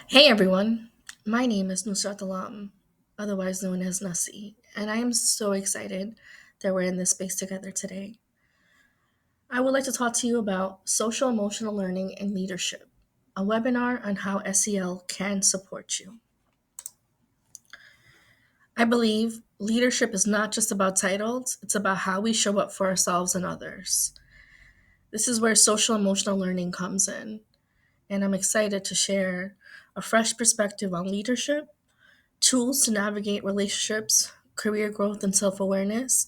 Hey everyone, my name is Nusrat Alam, otherwise known as Nasi, and I am so excited that we're in this space together today. I would like to talk to you about social emotional learning and leadership, a webinar on how SEL can support you. I believe leadership is not just about titles, it's about how we show up for ourselves and others. This is where social emotional learning comes in, and I'm excited to share a fresh perspective on leadership, tools to navigate relationships, career growth, and self awareness,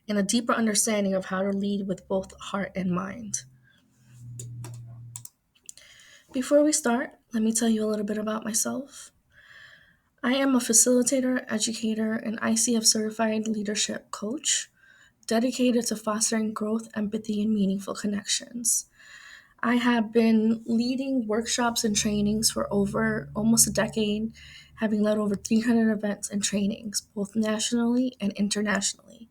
and a deeper understanding of how to lead with both heart and mind. Before we start, let me tell you a little bit about myself. I am a facilitator, educator, and ICF certified leadership coach dedicated to fostering growth, empathy, and meaningful connections. I have been leading workshops and trainings for over almost a decade, having led over 300 events and trainings, both nationally and internationally,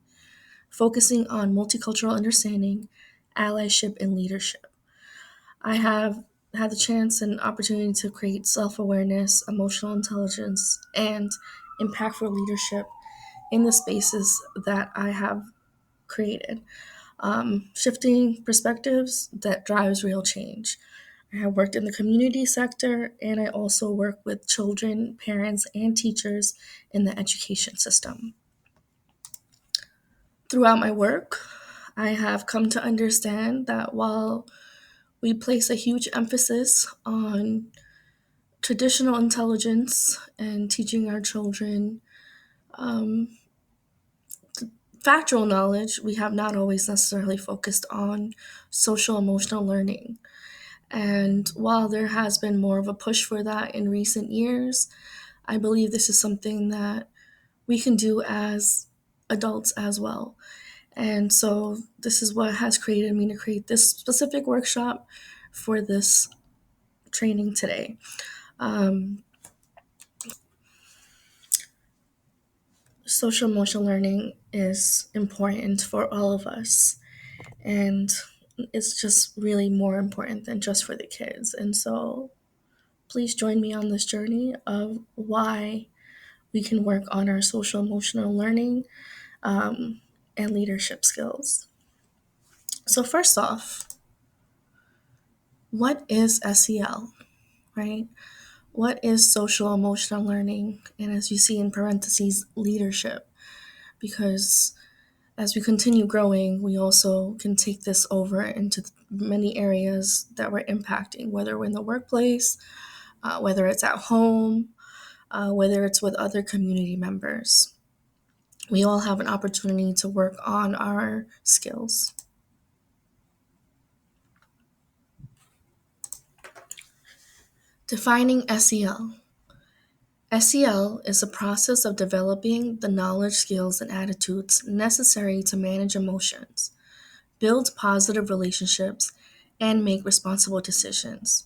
focusing on multicultural understanding, allyship, and leadership. I have had the chance and opportunity to create self awareness, emotional intelligence, and impactful leadership in the spaces that I have created, shifting perspectives that drives real change. I have worked in the community sector, and I also work with children, parents, and teachers in the education system. Throughout my work, I have come to understand that while we place a huge emphasis on traditional intelligence and teaching our children um, factual knowledge, we have not always necessarily focused on social emotional learning. And while there has been more of a push for that in recent years, I believe this is something that we can do as adults as well. And so this is what has created me to create this specific workshop for this training today. Um, Social emotional learning is important for all of us, and it's just really more important than just for the kids. And so please join me on this journey of why we can work on our social emotional learning and leadership skills. So, first off, what is SEL, right? What is social emotional learning? And as you see in parentheses, leadership, because as we continue growing, we also can take this over into many areas that we're impacting, whether we're in the workplace, whether it's at home, whether it's with other community members. We all have an opportunity to work on our skills. Defining SEL. SEL is a process of developing the knowledge, skills, and attitudes necessary to manage emotions, build positive relationships, and make responsible decisions.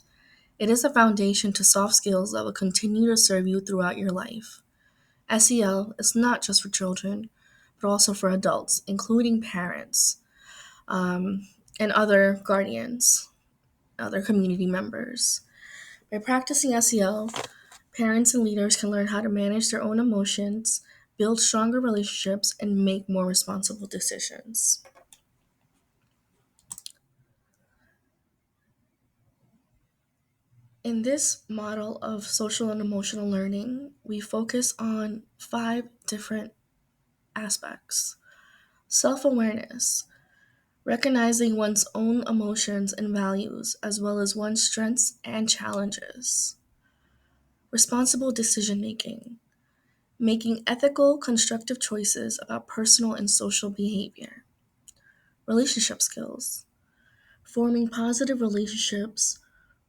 It is a foundation to soft skills that will continue to serve you throughout your life. SEL is not just for children, but also for adults, including parents and other guardians, other community members. By practicing SEL, parents and leaders can learn how to manage their own emotions, build stronger relationships, and make more responsible decisions. In this model of social and emotional learning, we focus on 5 different aspects: self awareness, recognizing one's own emotions and values, as well as one's strengths and challenges; responsible decision making, making ethical, constructive choices about personal and social behavior; relationship skills, forming positive relationships,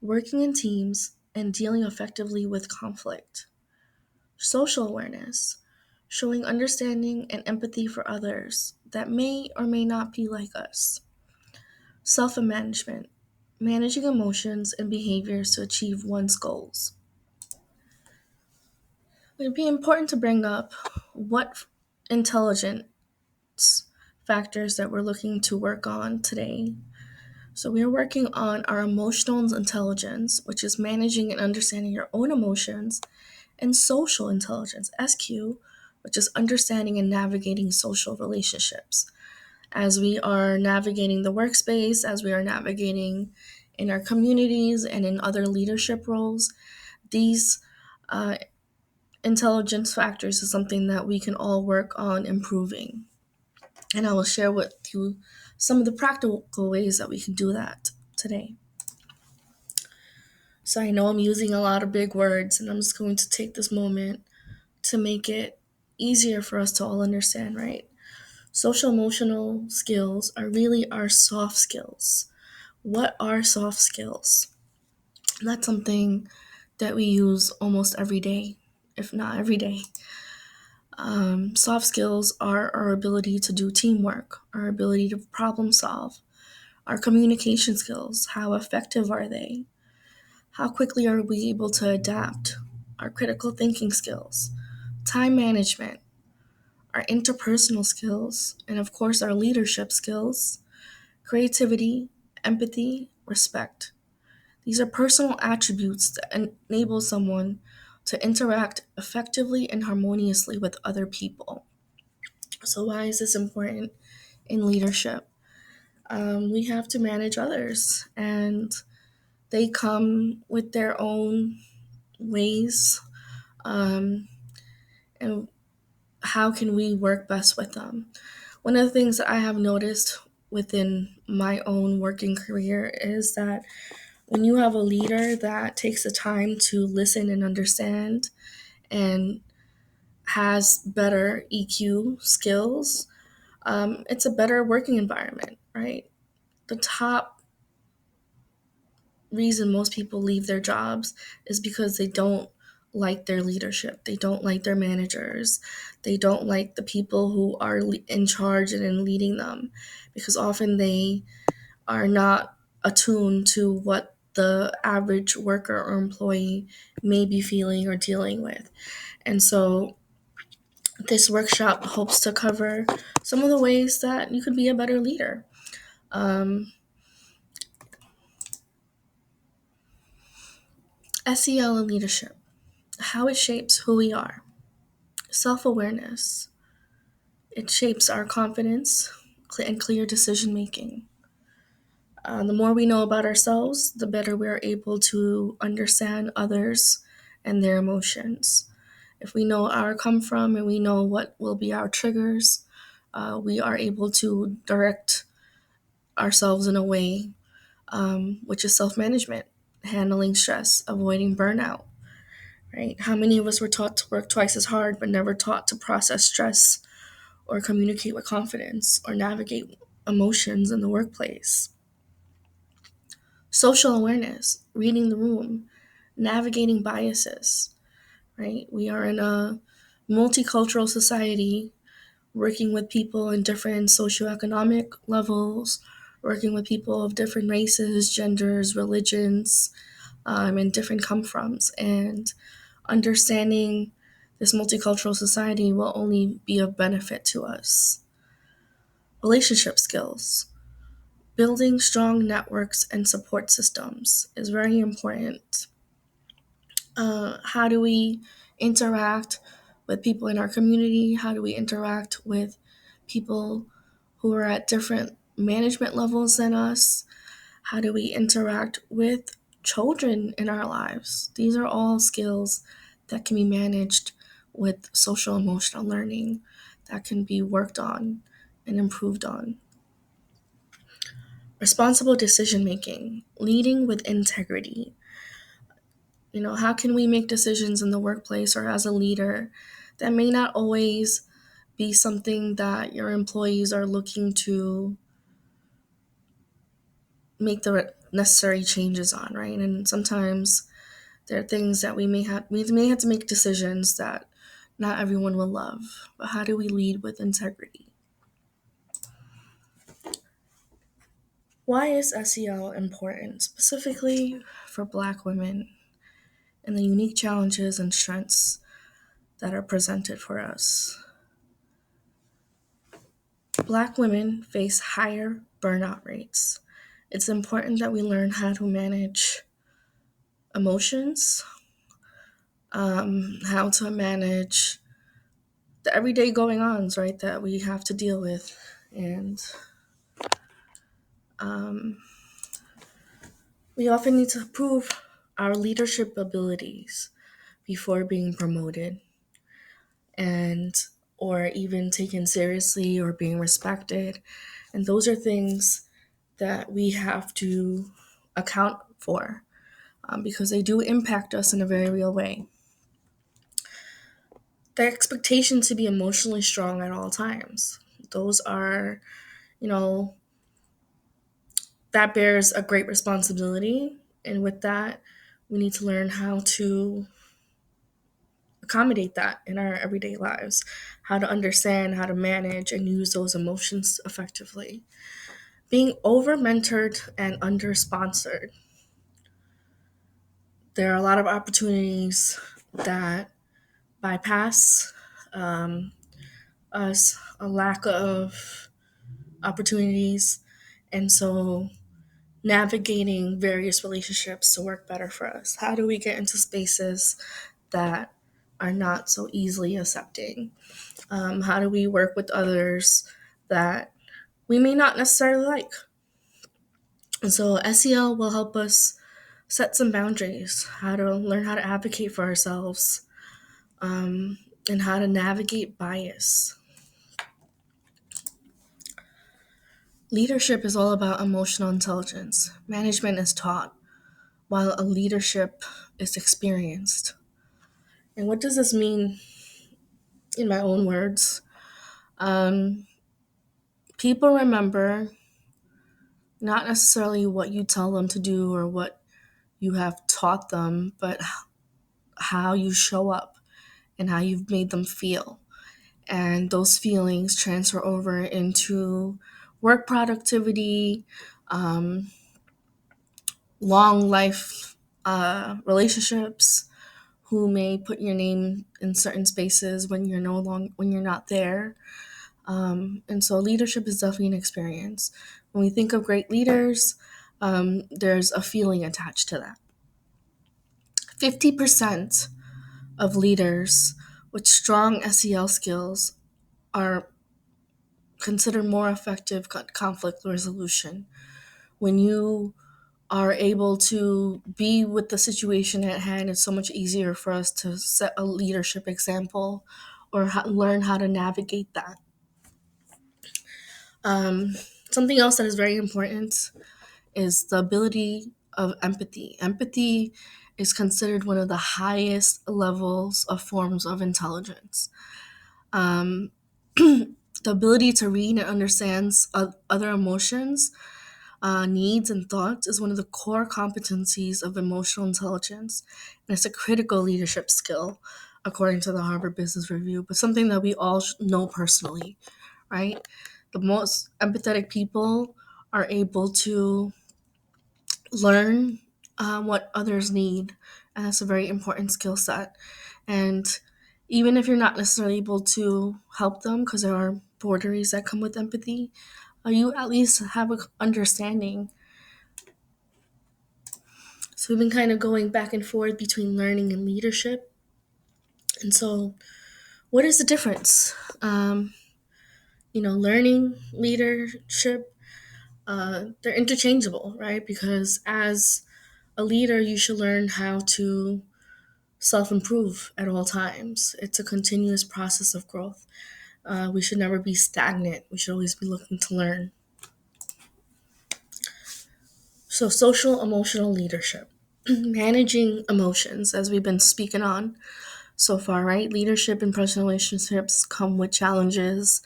working in teams, and dealing effectively with conflict; social awareness, showing understanding and empathy for others that may or may not be like us; self management, managing emotions and behaviors to achieve one's goals. It would be important to bring up what intelligence factors that we're looking to work on today. So we are working on our emotional intelligence, which is managing and understanding your own emotions, and social intelligence, SQ, which is understanding and navigating social relationships. As we are navigating the workspace, as we are navigating in our communities and in other leadership roles, these uh, intelligence factors is something that we can all work on improving. And I will share with you some of the practical ways that we can do that today. So I know I'm using a lot of big words, and I'm just going to take this moment to make it easier for us to all understand, right? Social emotional skills are really our soft skills. What are soft skills? That's something that we use almost every day, if not every day. Soft skills are our ability to do teamwork, our ability to problem solve, our communication skills. How effective are they? How quickly are we able to adapt? Our critical thinking skills, time management, our interpersonal skills, and of course, our leadership skills, creativity, empathy, respect. These are personal attributes that enable someone to interact effectively and harmoniously with other people. So, why is this important in leadership? We have to manage others, and they come with their own ways. Um, and how can we work best with them? One of the things that I have noticed within my own working career is that when you have a leader that takes the time to listen and understand and has better EQ skills, it's a better working environment, right? The top reason most people leave their jobs is because they don't like their leadership. They don't like their managers. They don't like the people who are in charge and in leading them, because often they are not attuned to what the average worker or employee may be feeling or dealing with. And so this workshop hopes to cover some of the ways that you could be a better leader. Um, SEL and leadership, how it shapes who we are. Self awareness, it shapes our confidence and clear decision making. The more we know about ourselves, the better we are able to understand others and their emotions. If we know our come from and we know what will be our triggers, we are able to direct ourselves in a way which is self management, handling stress, avoiding burnout, right? How many of us were taught to work twice as hard but never taught to process stress or communicate with confidence or navigate emotions in the workplace? Social awareness, reading the room, navigating biases, right? We are in a multicultural society, working with people in different socioeconomic levels, working with people of different races, genders, religions, and different come froms. And understanding this multicultural society will only be of benefit to us. Relationship skills. Building strong networks and support systems is very important. How do we interact with people in our community? How do we interact with people who are at different management levels than us? How do we interact with children in our lives? These are all skills that can be managed with social emotional learning, that can be worked on and improved on. Responsible decision making, leading with integrity. How can we make decisions in the workplace or as a leader that may not always be something that your employees are looking to make the necessary changes on, right? And sometimes there are things that we may have to make decisions that not everyone will love. But how do we lead with integrity? Why is SEL important, specifically for Black women, and the unique challenges and strengths that are presented for us? Black women face higher burnout rates It's important that we learn how to manage emotions, how to manage the everyday going ons, right, that we have to deal with. And um, we often need to prove our leadership abilities before being promoted and or even taken seriously or being respected. And those are things that we have to account for because they do impact us in a very real way. The expectation to be emotionally strong at all times. Those are, you know, that bears a great responsibility. And with that, we need to learn how to accommodate that in our everyday lives, how to understand, how to manage, and use those emotions effectively. Being over mentored and under sponsored. There are a lot of opportunities that bypass um, us, a lack of opportunities. And so navigating various relationships to work better for us. How do we get into spaces that are not so easily accepting? How do we work with others that we may not necessarily like? And so SEL will help us set some boundaries, how to learn how to advocate for ourselves, um, and how to navigate bias. Leadership is all about emotional intelligence. Management is taught, while a leadership is experienced. And what does this mean in my own words? Um, People remember not necessarily what you tell them to do or what you have taught them, but how you show up and how you've made them feel. And those feelings transfer over into work productivity, um, long life relationships, who may put your name in certain spaces when when you're not there. And so leadership is definitely an experience. When we think of great leaders, there's a feeling attached to that. 50% of leaders with strong SEL skills are considered more effective conflict resolution. When you are able to be with the situation at hand, it's so much easier for us to set a leadership example or learn how to navigate that. Um, Something else that is very important is the ability of empathy. Empathy is considered one of the highest levels of forms of intelligence. Um, the ability to read and understand other emotions, needs, and thoughts is one of the core competencies of emotional intelligence. And it's a critical leadership skill, according to the Harvard Business Review, but something that we all know personally, right? The most empathetic people are able to learn what others need. And that's a very important skill set. And even if you're not necessarily able to help them, because there are boundaries that come with empathy, you at least have an understanding. So we've been kind of going back and forth between learning and leadership. And so, what is the difference? Learning, leadership, they're interchangeable, right? Because as a leader, you should learn how to self improve at all times. It's a continuous process of growth. We should never be stagnant. We should always be looking to learn. So, social emotional leadership, managing emotions, as we've been speaking on so far, right? Leadership and personal relationships come with challenges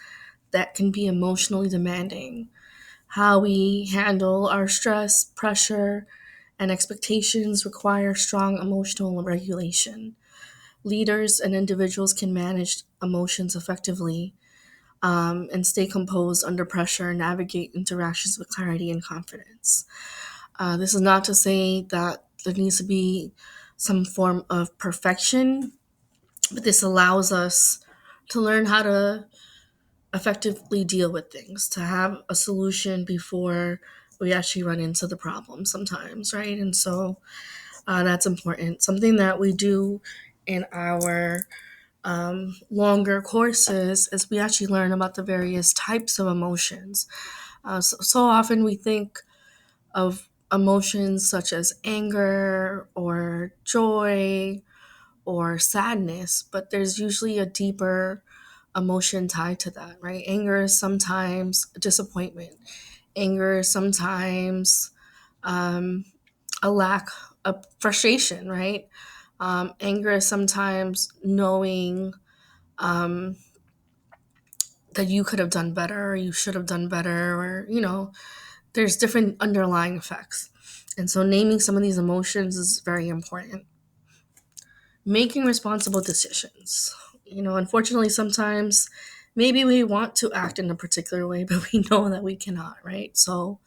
that can be emotionally demanding. How we handle our stress, pressure, and expectations require strong emotional regulation. Leaders and individuals can manage emotions effectively, and stay composed under pressure and navigate interactions with clarity and confidence. This is not to say that there needs to be some form of perfection, but this allows us to learn how to effectively deal with things, to have a solution before we actually run into the problem sometimes, right? And so that's important. Something that we do in our longer courses is we actually learn about the various types of emotions. So often we think of emotions such as anger or joy or sadness, but there's usually a deeper emotion tied to that, right? Anger is sometimes disappointment. Anger is sometimes um, a lack of frustration, right? Anger is sometimes knowing um, that you could have done better or you should have done better, or, there's different underlying effects. And so naming some of these emotions is very important. Making responsible decisions. Unfortunately, sometimes maybe we want to act in a particular way, but we know that we cannot, right? So,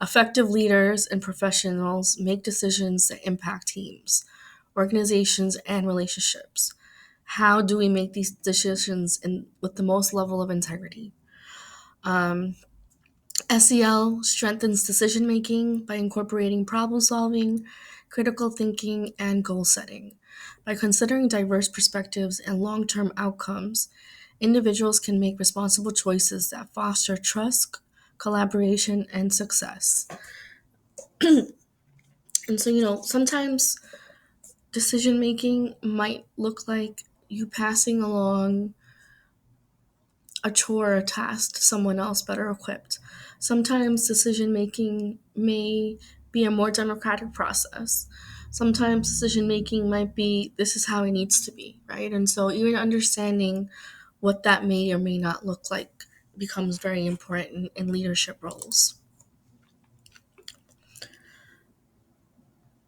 effective leaders and professionals make decisions that impact teams, organizations, and relationships. How do we make these decisions with the most level of integrity? Um, SEL strengthens decision making by incorporating problem solving, critical thinking, and goal setting. By considering diverse perspectives and long term outcomes, individuals can make responsible choices that foster trust, collaboration, and success. And so, sometimes decision making might look like you passing along a chore or a task to someone else better equipped. Sometimes decision making may be a more democratic process. Sometimes decision making might be this is how it needs to be, right? And so even understanding what that may or may not look like becomes very important in leadership roles.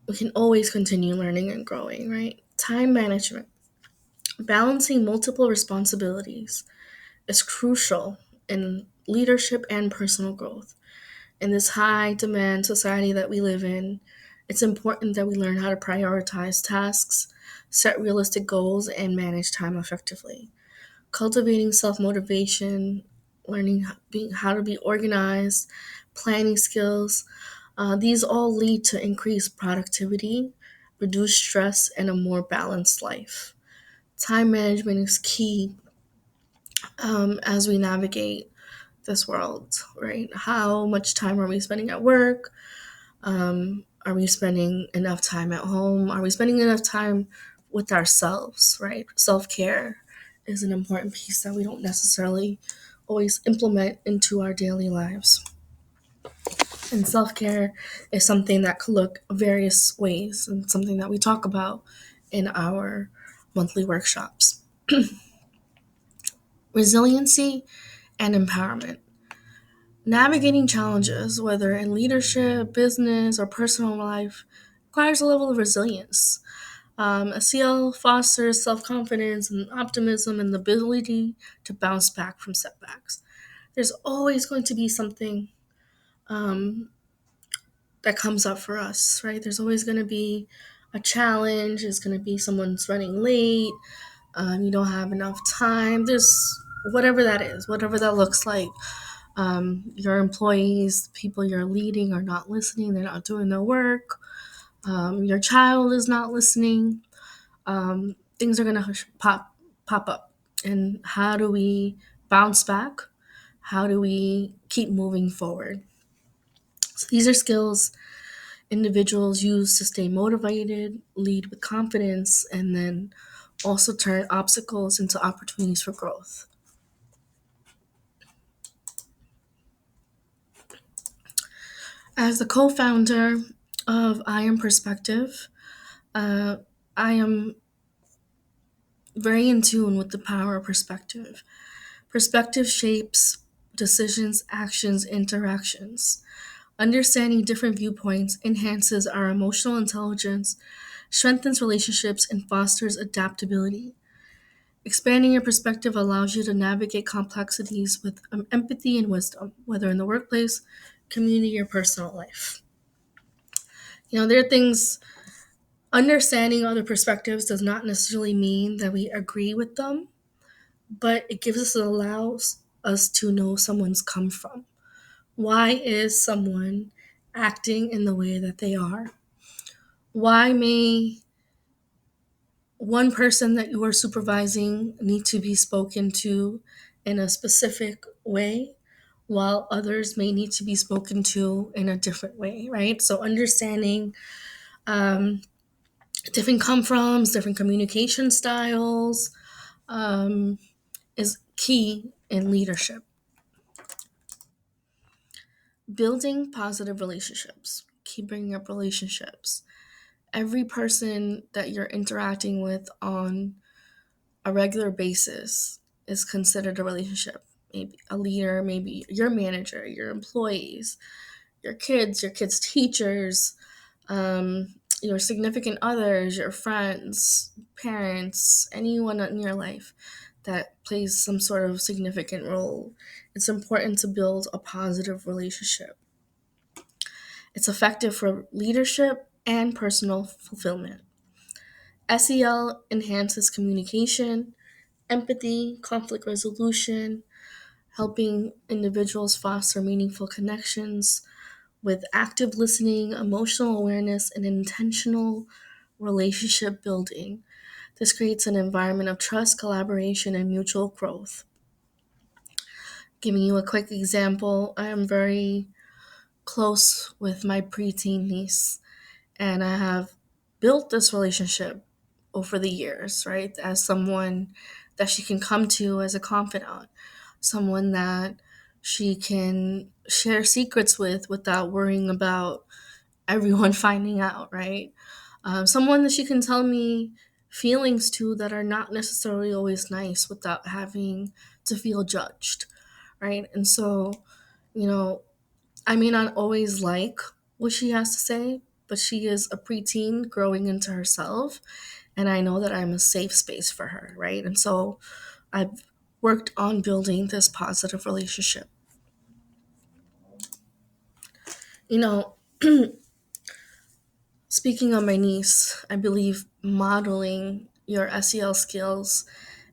We can always continue learning and growing, right? Time management. Balancing multiple responsibilities is crucial in leadership and personal growth. In this high demand society that we live in, it's important that we learn how to prioritize tasks, set realistic goals, and manage time effectively. Cultivating self motivation, learning how to be organized, planning skills, these all lead to increased productivity, reduced stress, and a more balanced life. Time management is key as we navigate this world, right? How much time are we spending at work? Are we spending enough time at home? Are we spending enough time with ourselves, right? Self care is an important piece that we don't necessarily always implement into our daily lives. And self care is something that could look various ways and something that we talk about in our monthly workshops. Resiliency and empowerment. Navigating challenges, whether in leadership, business, or personal life, requires a level of resilience. A CL fosters self confidence and optimism and the ability to bounce back from setbacks. There's always going to be something um, that comes up for us, right? There's always going to be a challenge. There's going to be someone's running late. You don't have enough time. There's whatever that is, whatever that looks like. Your employees, people you're leading, are not listening. They're not doing their work. Your child is not listening. Things are gonna pop up. And how do we bounce back? How do we keep moving forward? So these are skills individuals use to stay motivated, lead with confidence, and then also turn obstacles into opportunities for growth. As the co-founder of I Am Perspective, uh, I am very in tune with the power of perspective. Perspective shapes decisions, actions, interactions. Understanding different viewpoints enhances our emotional intelligence, strengthens relationships, and fosters adaptability. Expanding your perspective allows you to navigate complexities with empathy and wisdom, whether in the workplace, community, or personal life. There are things, understanding other perspectives does not necessarily mean that we agree with them, but it allows us to know someone's come from. Why is someone acting in the way that they are? Why may one person that you are supervising need to be spoken to in a specific way, while others may need to be spoken to in a different way, right? So understanding um, different come froms, different communication styles um, is key in leadership. Building positive relationships, keep bringing up relationships. Every person that you're interacting with on a regular basis is considered a relationship. Maybe a leader, maybe your manager, your employees, your kids' teachers, your significant others, your friends, parents, anyone in your life that plays some sort of significant role. It's important to build a positive relationship. It's effective for leadership and personal fulfillment. SEL enhances communication, empathy, conflict resolution, helping individuals foster meaningful connections with active listening, emotional awareness, and intentional relationship building. This creates an environment of trust, collaboration, and mutual growth. Giving you a quick example, I am very close with my preteen niece, and I have built this relationship over the years, right? As someone that she can come to as a confidant, someone that she can share secrets with without worrying about everyone finding out, right? Someone that she can tell me feelings to that are not necessarily always nice without having to feel judged, right? And so, you know, I may not always like what she has to say, but she is a preteen growing into herself, and I know that I'm a safe space for her, right? And so I've worked on building this positive relationship. You know, speaking of my niece, I believe modeling your SEL skills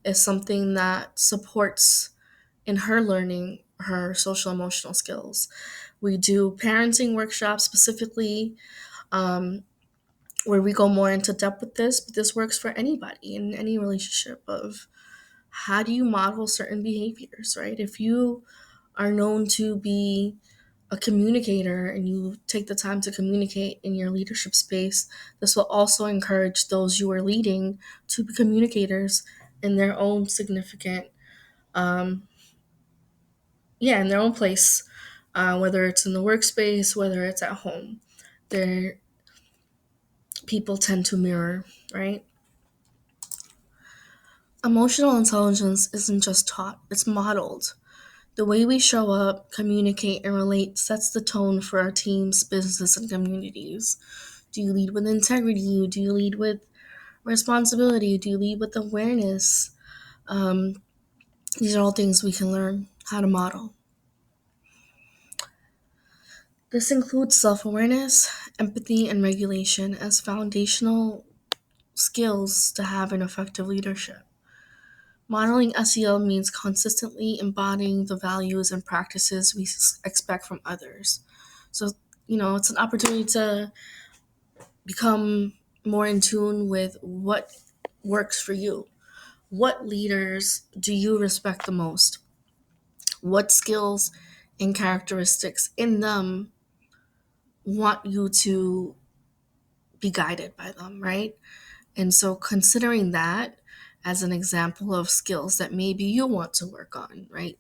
is something that supports in her learning her social emotional skills. We do parenting workshops specifically um, where we go more into depth with this, but this works for anybody in any relationship of how do you model certain behaviors, right? If you are known to be a communicator and you take the time to communicate in your leadership space, this will also encourage those you are leading to be communicators in their own significant, um, yeah, in their own place, whether it's in the workspace, whether it's at home. Their people tend to mirror, right? Emotional intelligence isn't just taught, it's modeled. The way we show up, communicate, and relate sets the tone for our teams, business, and communities. Do you lead with integrity? Do you lead with responsibility? Do you lead with awareness? Um, these are all things we can learn how to model. This includes self awareness, empathy, and regulation as foundational skills to have an effective leadership. Modeling SEL means consistently embodying the values and practices we expect from others. So, it's an opportunity to become more in tune with what works for you. What leaders do you respect the most? What skills and characteristics in them want you to be guided by them, right? And so considering that as an example of skills that maybe you want to work on, right?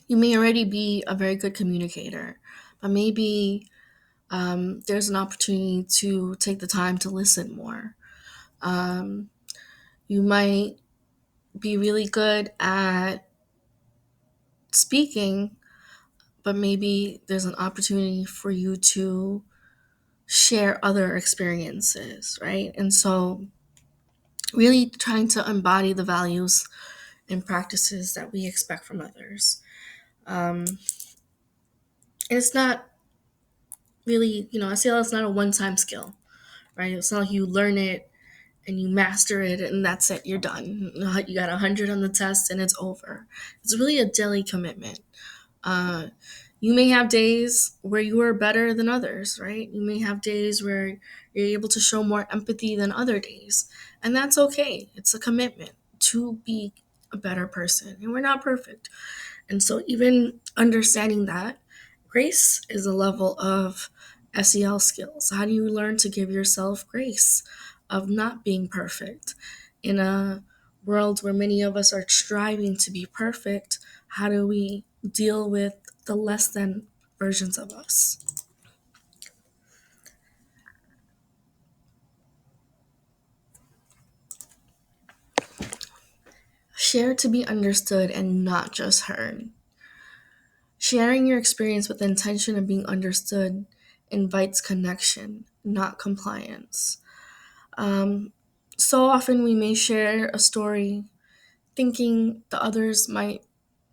You may already be a very good communicator, but maybe there's an opportunity to take the time to listen more. Um, you might be really good at speaking, but maybe there's an opportunity for you to share other experiences, right? And so, really trying to embody the values and practices that we expect from others. And it's not really, SEL is not a one time skill, right? It's not like you learn it and you master it and that's it, you're done. You got 100 on the test and it's over. It's really a daily commitment. Uh, You may have days where you are better than others, right? You may have days where you're able to show more empathy than other days. And that's okay. It's a commitment to be a better person. And we're not perfect. And so, even understanding that, grace is a level of SEL skills. How do you learn to give yourself grace of not being perfect? In a world where many of us are striving to be perfect, how do we deal with the less than versions of us? Share to be understood and not just heard. Sharing your experience with the intention of being understood invites connection, not compliance. Um, so often we may share a story thinking the others might,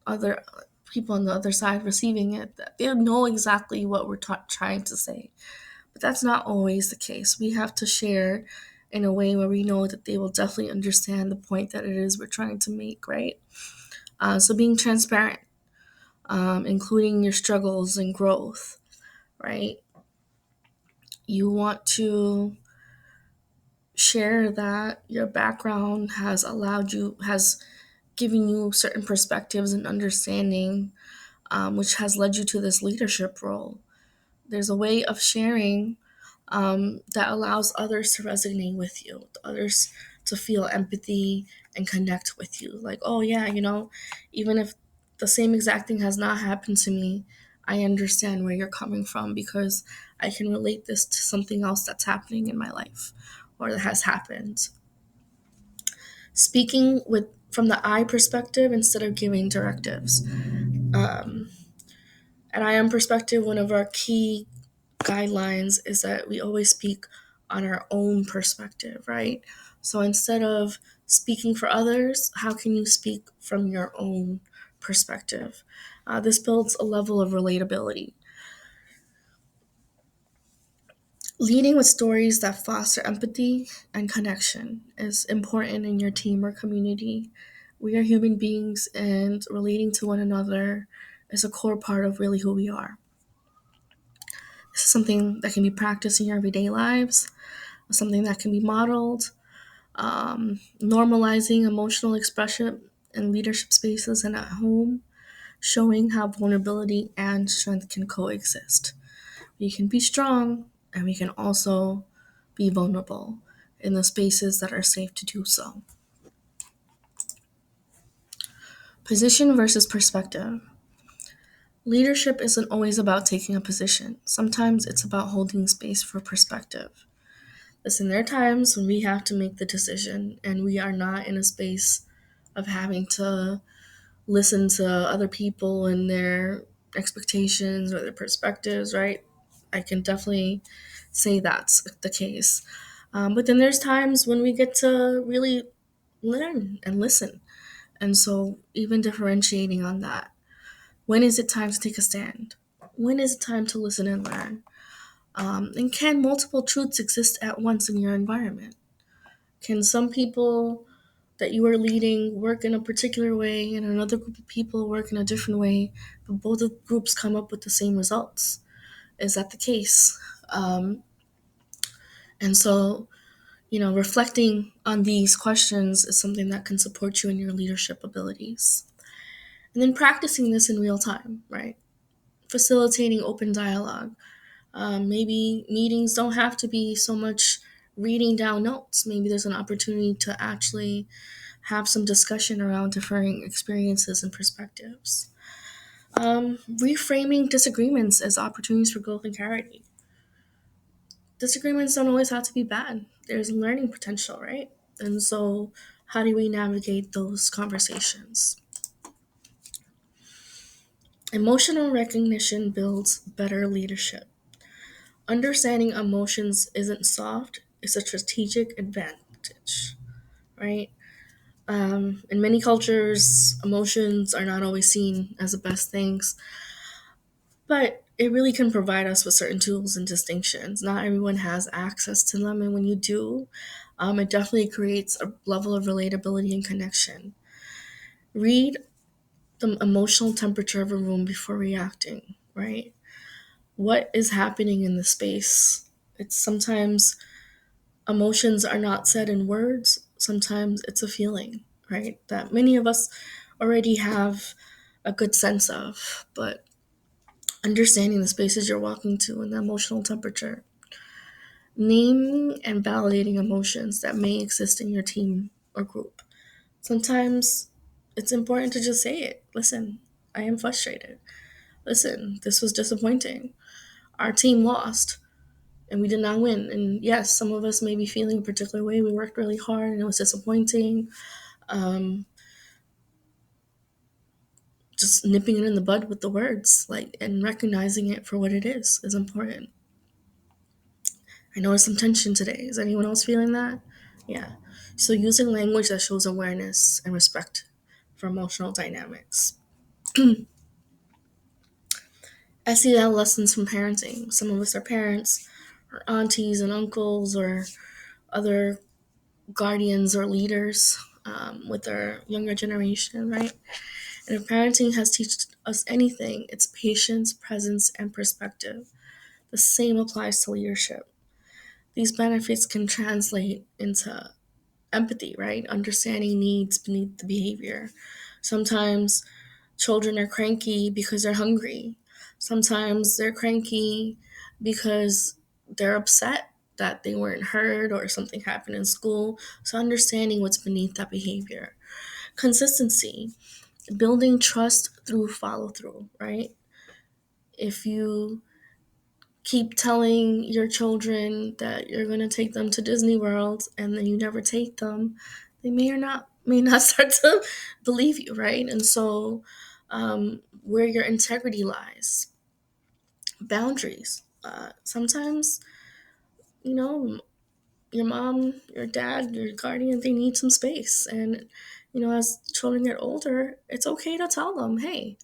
other people on the other side receiving it, that they know exactly what we're trying to say. But that's not always the case. We have to share in a way where we know that they will definitely understand the point that it is we're trying to make, right? So being transparent, including your struggles and growth, right? You want to share that your background has given you certain perspectives and understanding, which has led you to this leadership role. There's a way of sharing that allows others to resonate with you, others to feel empathy and connect with you. Like, oh, yeah, even if the same exact thing has not happened to me, I understand where you're coming from because I can relate this to something else that's happening in my life or that has happened. Speaking with from the I perspective instead of giving directives. Um, and I am perspective, one of our key guidelines is that we always speak on our own perspective, right? So instead of speaking for others, how can you speak from your own perspective? This builds a level of relatability. Leading with stories that foster empathy and connection is important in your team or community. We are human beings, and relating to one another is a core part of really who we are. This is something that can be practiced in your everyday lives, something that can be modeled, normalizing emotional expression in leadership spaces and at home, showing how vulnerability and strength can coexist. We can be strong and we can also be vulnerable in the spaces that are safe to do so. Position versus perspective. Leadership isn't always about taking a position. Sometimes it's about holding space for perspective. Listen, there are times when we have to make the decision and we are not in a space of having to listen to other people and their expectations or their perspectives, right? I can definitely say that's the case. But then there's times when we get to really learn and listen. And so, even differentiating on that. When is it time to take a stand? When is it time to listen and learn? And can multiple truths exist at once in your environment? Can some people that you are leading work in a particular way and another group of people work in a different way, but both of groups come up with the same results? Is that the case? Um, and so, reflecting on these questions is something that can support you in your leadership abilities. And then practicing this in real time, right? Facilitating open dialogue. Maybe meetings don't have to be so much reading down notes. Maybe there's an opportunity to actually have some discussion around differing experiences and perspectives. Reframing disagreements as opportunities for growth and clarity. Disagreements don't always have to be bad. There's learning potential, right? And so, how do we navigate those conversations? Emotional recognition builds better leadership. Understanding emotions isn't soft, it's a strategic advantage, right? In many cultures, emotions are not always seen as the best things, but it really can provide us with certain tools and distinctions. Not everyone has access to them, and when you do, it definitely creates a level of relatability and connection. Read the emotional temperature of a room before reacting. right? What is happening in the space? It's sometimes emotions are not said in words, sometimes it's a feeling, right? That many of us already have a good sense of, but understanding the spaces you're walking to and the emotional temperature, naming and validating emotions that may exist in your team or group. Sometimes it's important to just say it. Listen, I am frustrated. Listen, this was disappointing. Our team lost and we did not win. And yes, some of us may be feeling a particular way. We worked really hard and it was disappointing. Um, just nipping it in the bud with the words, like, and recognizing it for what it is important. I noticed some tension today. Is anyone else feeling that? Yeah. So using language that shows awareness and respect for emotional dynamics. SEL lessons from parenting. Some of us are parents, or aunties and uncles, or other guardians or leaders with our younger generation, right? And if parenting has taught us anything, it's patience, presence, and perspective. The same applies to leadership. These benefits can translate into empathy, right? Understanding needs beneath the behavior. Sometimes children are cranky because they're hungry. Sometimes they're cranky because they're upset that they weren't heard or something happened in school. So understanding what's beneath that behavior. Consistency, building trust through follow through, right? If you keep telling your children that you're going to take them to Disney World and then you never take them, they may not start to believe you, right? And so where your integrity lies, boundaries. Sometimes, you know, your mom, your dad, your guardian, they need some space. And, as children get older, it's okay to tell them, hey,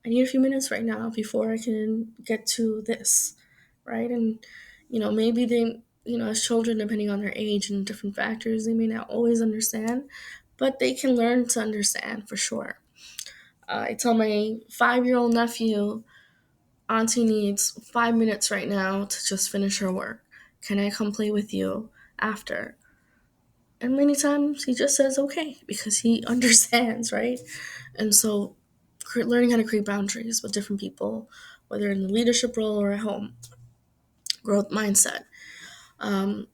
I need a few minutes right now before I can get to this, right? And, maybe they, as children, depending on their age and different factors, they may not always understand, but they can learn to understand for sure. I tell my 5-year-old nephew, Auntie needs 5 minutes right now to just finish her work. Can I come play with you after? And many times he just says okay because he understands, right? And so learning how to create boundaries with different people, whether in the leadership role or at home, growth mindset,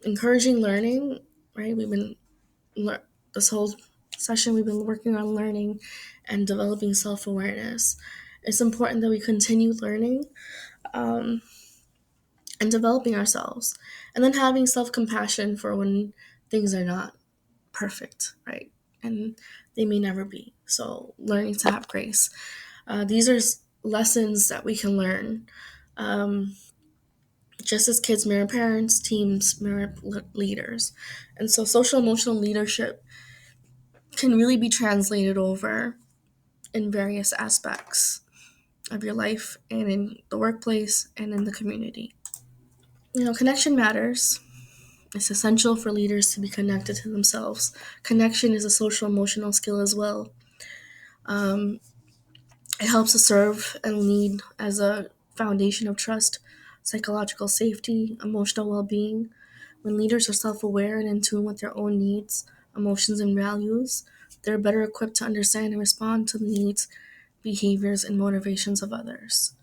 encouraging learning, right? This whole session, we've been working on learning and developing self-awareness. It's important that we continue learning um, and developing ourselves, and then having self-compassion for when things are not perfect, right? And they may never be. So learning to have grace. These are lessons that we can learn. Um, just as kids mirror parents, teams mirror leaders. And so social emotional leadership can really be translated over in various aspects of your life and in the workplace and in the community. Connection matters. It's essential for leaders to be connected to themselves. Connection is a social emotional skill as well. Um, It helps to serve and lead as a foundation of trust, psychological safety, emotional well being. When leaders are self aware and in tune with their own needs, emotions, and values, they're better equipped to understand and respond to the needs, behaviors, and motivations of others.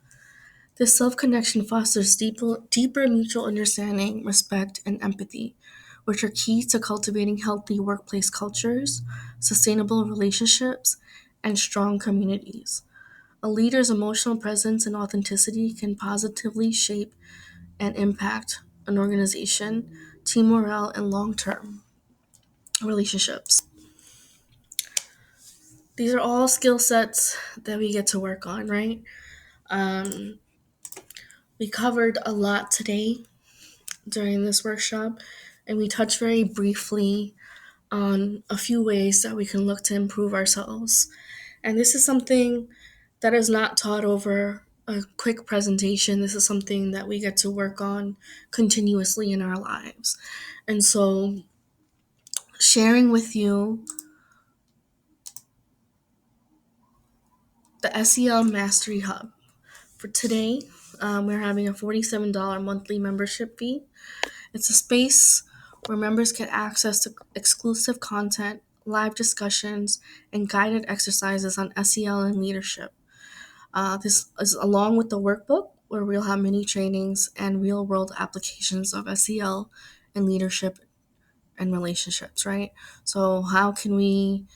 This self connection fosters deeper mutual understanding, respect, and empathy, which are key to cultivating healthy workplace cultures, sustainable relationships, and strong communities. A leader's emotional presence and authenticity can positively shape and impact an organization, team morale, and long term relationships. These are all skill sets that we get to work on, right? Um, we covered a lot today during this workshop, and we touched very briefly on a few ways that we can look to improve ourselves. And this is something that is not taught over a quick presentation. This is something that we get to work on continuously in our lives. And so, sharing with you the SEL Mastery Hub, For today, we're having a $47 monthly membership fee. It's a space where members get access to exclusive content, live discussions, and guided exercises on SEL and leadership. This is along with the workbook, where we'll have mini trainings and real world applications of SEL and leadership and relationships, right? So, how can we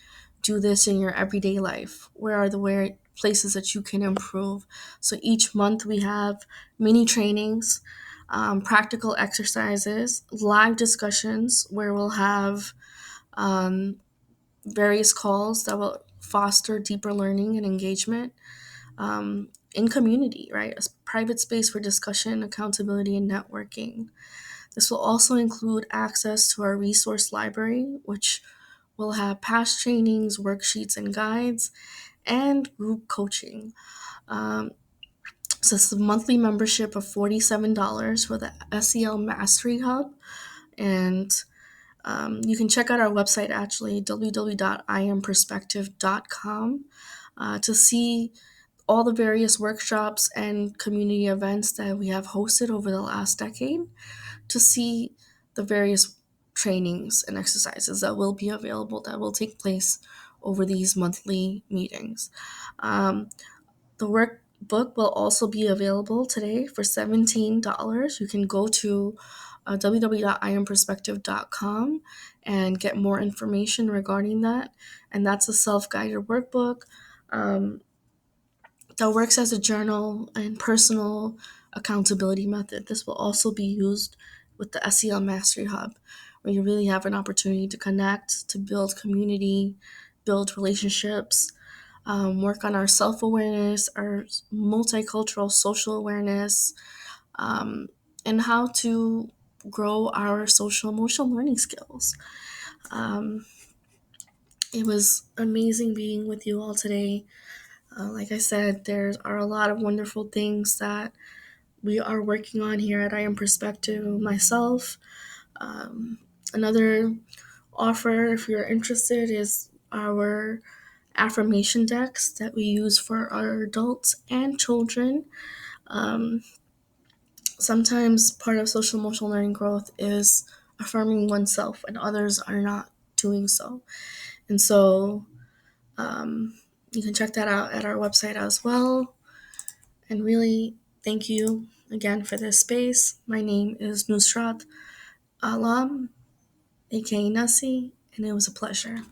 do this in your everyday life? Where are the places that you can improve? So, each month we have mini trainings, practical exercises, live discussions where we'll have um, various calls that will foster deeper learning and engagement in community, right? A private space for discussion, accountability, and networking. This will also include access to our resource library, which will have past trainings, worksheets, and guides, and group coaching. Um, so it's a monthly membership of $47 for the SEL Mastery Hub. And you can check out our website actually, www.iamperspective.com, to see all the various workshops and community events that we have hosted over the last decade, to see the various trainings and exercises that will be available, that will take place over these monthly meetings. Um, the workbook will also be available today for $17. You can go to www.iamperspective.com and get more information regarding that. And that's a self guided workbook. Um, that works as a journal and personal accountability method. This will also be used with the SEL Mastery Hub, where you really have an opportunity to connect, to build community, build relationships, work on our self awareness, our multicultural social awareness, um, and how to grow our social emotional learning skills. Um, it was amazing being with you all today. Like I said, there are a lot of wonderful things that we are working on here at I Am Perspective. Myself, um, another offer, if you're interested, is our affirmation decks that we use for our adults and children. Um, Sometimes part of social emotional learning growth is affirming oneself, and others are not doing so. And so um, you can check that out at our website as well. And really, thank you again for this space. My name is Nusrat Alam, aka Nasi, and it was a pleasure.